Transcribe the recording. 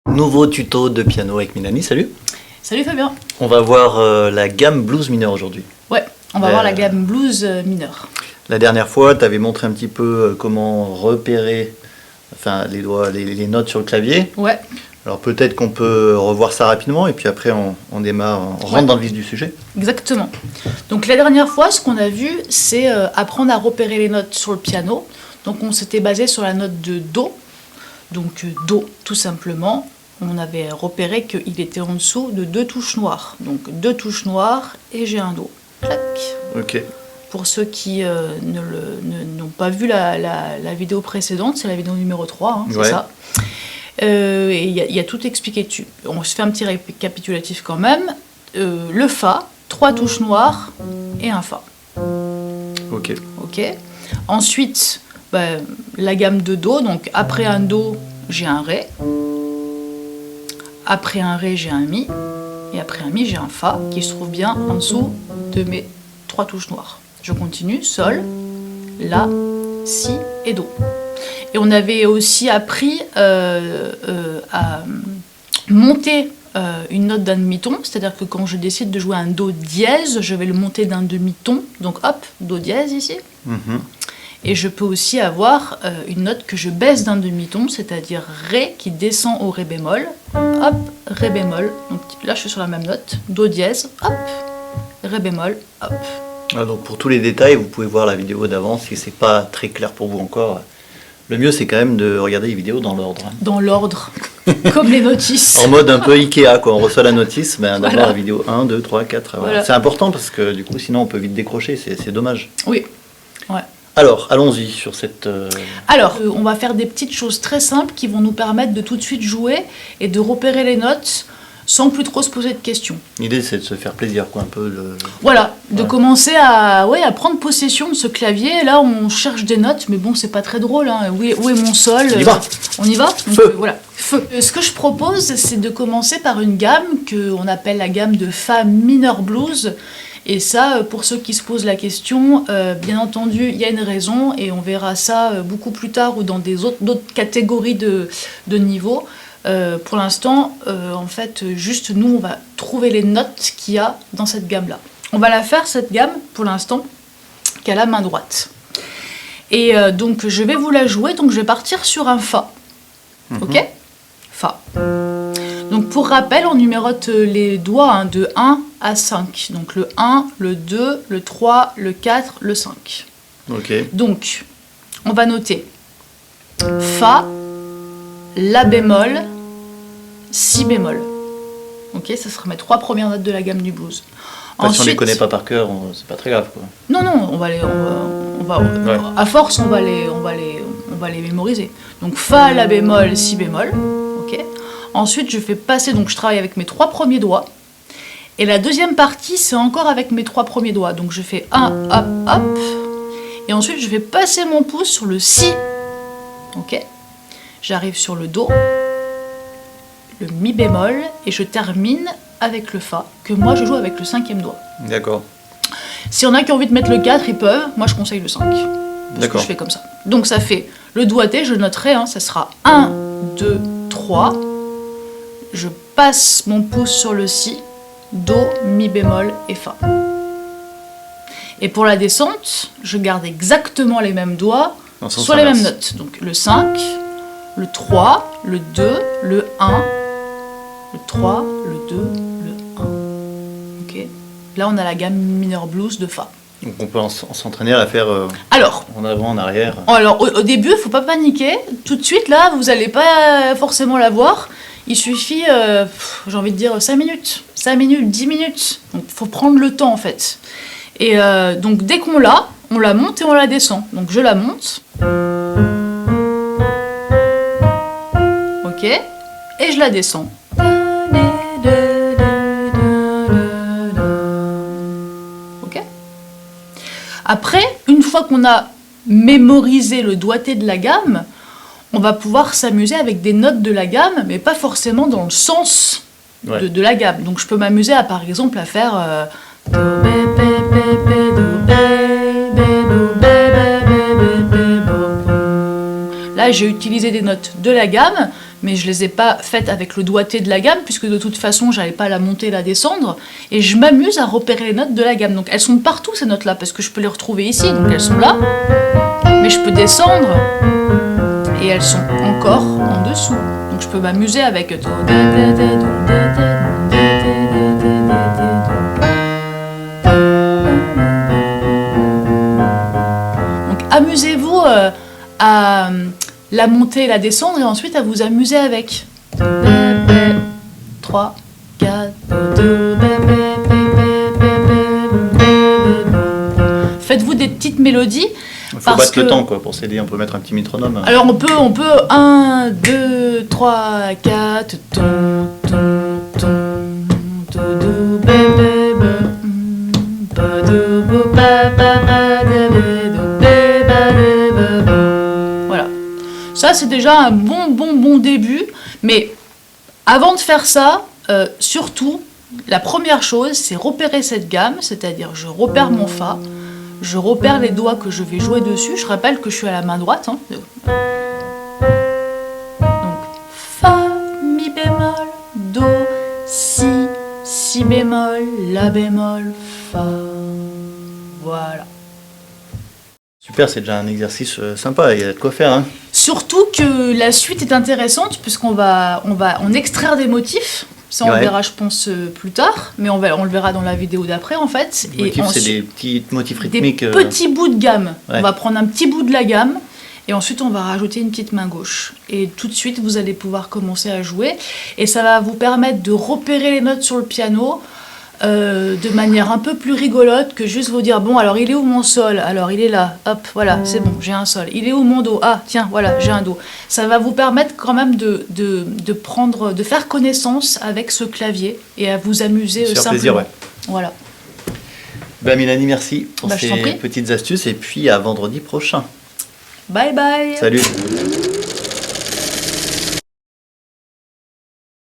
Nouveau tuto de piano avec Mélanie, salut. Salut Fabien. On va voir la gamme blues mineur aujourd'hui. Ouais, on va voir la gamme blues mineur. La dernière fois, tu avais montré un petit peu comment repérer les doigts, les notes sur le clavier. Ouais. Alors peut-être qu'on peut revoir ça rapidement et puis après on démarre, on rentre dans le vif du sujet. Exactement. Donc la dernière fois, ce qu'on a vu, c'est apprendre à repérer les notes sur le piano. Donc on s'était basé sur la note de Do. Donc Do, tout simplement. On avait repéré qu'il était en dessous de 2 touches noires. Donc 2 touches noires et j'ai un Do. Clac. Ok. Pour ceux qui n'ont pas vu la vidéo précédente, c'est la vidéo numéro 3, hein, c'est ça. Et il y a tout expliqué dessus. On se fait un petit récapitulatif quand même. Le Fa, 3 touches noires et un Fa. Ok. Ok. Ensuite, la gamme de Do. Donc après un Do, j'ai un Ré. Après un Ré, j'ai un Mi. Et après un Mi, j'ai un Fa qui se trouve bien en dessous de mes 3 touches noires. Je continue. Sol, La, Si et Do. Et on avait aussi appris à monter une note d'un demi-ton, c'est-à-dire que quand je décide de jouer un Do dièse, je vais le monter d'un demi-ton, donc hop, Do dièse ici. Et je peux aussi avoir une note que je baisse d'un demi-ton, c'est-à-dire Ré qui descend au Ré bémol, hop, Ré bémol, donc là je suis sur la même note, Do dièse, hop, Ré bémol, hop. Ah, donc pour tous les détails, vous pouvez voir la vidéo d'avant si c'est pas très clair pour vous encore. Le mieux, c'est quand même de regarder les vidéos dans l'ordre. Dans l'ordre, comme les notices. En mode un peu Ikea, quoi. On reçoit la notice, d'avoir Voilà. la vidéo 1, 2, 3, 4. Voilà. C'est important parce que du coup, sinon, on peut vite décrocher. C'est dommage. Oui, ouais. Alors, allons-y sur cette... Alors, on va faire des petites choses très simples qui vont nous permettre de tout de suite jouer et de repérer les notes sans plus trop se poser de questions. L'idée, c'est de se faire plaisir, quoi, un peu. Voilà, de commencer à prendre possession de ce clavier. Là, on cherche des notes, mais bon, c'est pas très drôle. Hein. Où est mon sol? On y va. On y va. Donc, Feu. Voilà, feu. Ce que je propose, c'est de commencer par une gamme qu'on appelle la gamme de Fa mineur blues. Et ça, pour ceux qui se posent la question, bien entendu, il y a une raison, et on verra ça beaucoup plus tard ou dans d'autres catégories de niveau. Pour l'instant, en fait, juste nous, on va trouver les notes qu'il y a dans cette gamme-là. On va la faire, cette gamme, pour l'instant, qu'à la main droite. Et donc, je vais vous la jouer, donc je vais partir sur un Fa. Ok? Fa. Donc, pour rappel, on numérote les doigts hein, de 1 à 5. Donc, le 1, le 2, le 3, le 4, le 5. Ok. Donc, on va noter Fa, La bémol, Si bémol. Ok, ça sera mes 3 premières notes de la gamme du blues. Enfin, si on les connaît pas par cœur, c'est pas très grave, quoi. Non, à force, on va les mémoriser. Donc Fa, La bémol, Si bémol. Ok. Ensuite, je fais passer, donc je travaille avec mes 3 premiers doigts. Et la deuxième partie, c'est encore avec mes 3 premiers doigts. Donc je fais 1, hop, hop. Et ensuite, je vais passer mon pouce sur le Si. Ok. J'arrive sur le Do, le Mi bémol, et je termine avec le Fa, que moi je joue avec le 5e doigt. D'accord. Si on a qui ont envie de mettre le 4, ils peuvent. Moi, je conseille le 5. D'accord. Je fais comme ça. Donc ça fait le doigté, je noterai, hein, ça sera 1, 2, 3. Je passe mon pouce sur le Si, Do, Mi bémol et Fa. Et pour la descente, je garde exactement les mêmes doigts sur les mêmes notes. Donc le 5, le 3, le 2, le 1, le 3, le 2, le 1. Ok. Là, on a la gamme mineur blues de Fa. Donc on peut s'entraîner à la faire Alors, en avant, en arrière. Alors, au début, il ne faut pas paniquer. Tout de suite, là, vous n'allez pas forcément la voir. Il suffit, j'ai envie de dire, 5 minutes. 5 minutes, 10 minutes. Donc, il faut prendre le temps, en fait. Et donc, dès qu'on l'a, on la monte et on la descend. Donc, je la monte. Ok. Et je la descends. Ok. Après, une fois qu'on a mémorisé le doigté de la gamme, on va pouvoir s'amuser avec des notes de la gamme, mais pas forcément dans le sens de la gamme. Donc je peux m'amuser à, par exemple, à faire Là, j'ai utilisé des notes de la gamme, mais je les ai pas faites avec le doigté de la gamme, puisque de toute façon, j'allais pas la monter, la descendre. Et je m'amuse à repérer les notes de la gamme. Donc elles sont partout, ces notes-là, parce que je peux les retrouver ici. Donc elles sont là, mais je peux descendre, et elles sont encore en dessous. Donc je peux m'amuser avec... Donc amusez-vous à la monter et la descendre, et ensuite à vous amuser avec. 3, 4, faites-vous des petites mélodies. Il faut battre le temps quoi, pour s'aider, on peut mettre un petit métronome. Alors on peut 1, 2, 3, 4, ton, ton, ton, ton, do, bé, bé, bé, ba, do, bo, ba, ba, ba, da, bé, do, bé, ba, da, ba, ba. Voilà. Ça c'est déjà un bon début, mais avant de faire ça, surtout, la première chose, c'est repérer cette gamme, c'est-à-dire je repère mon Fa, je repère les doigts que je vais jouer dessus. Je rappelle que je suis à la main droite. Hein. Donc, Fa, Mi bémol, Do, Si bémol, La bémol, Fa. Voilà. Super, c'est déjà un exercice sympa, il y a de quoi faire. Hein. Surtout que la suite est intéressante, puisqu'on va en extraire des motifs. Ça, on le verra, je pense, plus tard, mais on le verra dans la vidéo d'après, en fait. Les motifs, c'est des petits motifs rythmiques. Des petits bouts de gamme. Ouais. On va prendre un petit bout de la gamme, et ensuite, on va rajouter une petite main gauche. Et tout de suite, vous allez pouvoir commencer à jouer, et ça va vous permettre de repérer les notes sur le piano de manière un peu plus rigolote que juste vous dire, bon, alors, il est où mon sol? Alors, il est là. Hop, voilà, c'est bon, j'ai un sol. Il est où mon do? Ah, tiens, voilà, j'ai un do. Ça va vous permettre quand même de faire connaissance avec ce clavier et à vous amuser simplement. Plaisir, ouais. Voilà. Ben, Mélanie, merci pour Je ces t'en prie. petites astuces et puis à vendredi prochain. Bye bye. Salut.